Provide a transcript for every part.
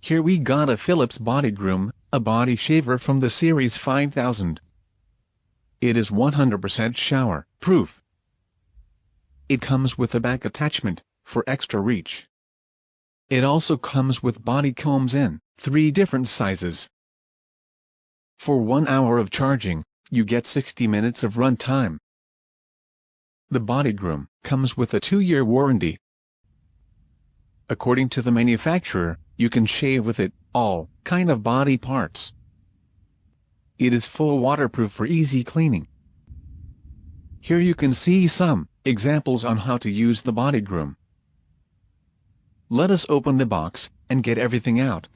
Here we got a Philips Bodygroom, a body shaver from the series 5000. It is 100% shower proof. It comes with a back attachment, for extra reach. It also comes with body combs in 3 different sizes. For 1 hour of charging, you get 60 minutes of runtime. The Bodygroom comes with a 2-year warranty. According to the manufacturer, you can shave with it all kind of body parts. It is full waterproof for easy cleaning. Here you can see some examples on how to use the Bodygroom. Let us open the box and get everything out.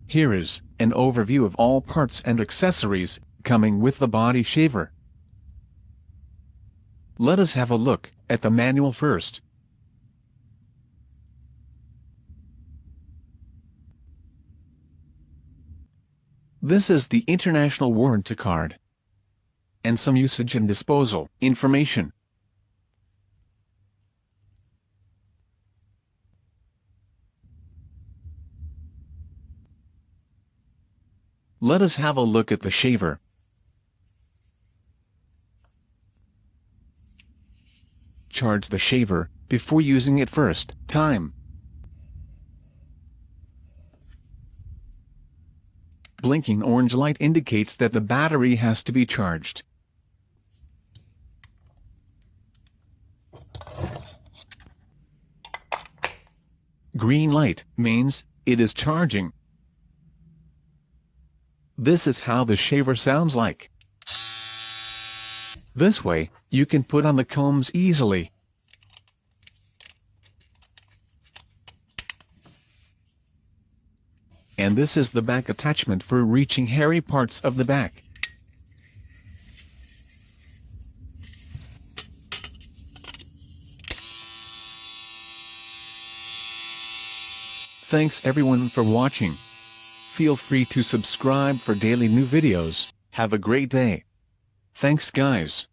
Here is an overview of all parts and accessories coming with the body shaver. Let us have a look at the manual first. This is the international warranty card and some usage and disposal information. Let us have a look at the shaver. Charge the shaver before using it first time. Blinking orange light indicates that the battery has to be charged. Green light means it is charging. This is how the shaver sounds like. This way, you can put on the combs easily. And this is the back attachment for reaching hairy parts of the back. Thanks everyone for watching. Feel free to subscribe for daily new videos. Have a great day. Thanks guys.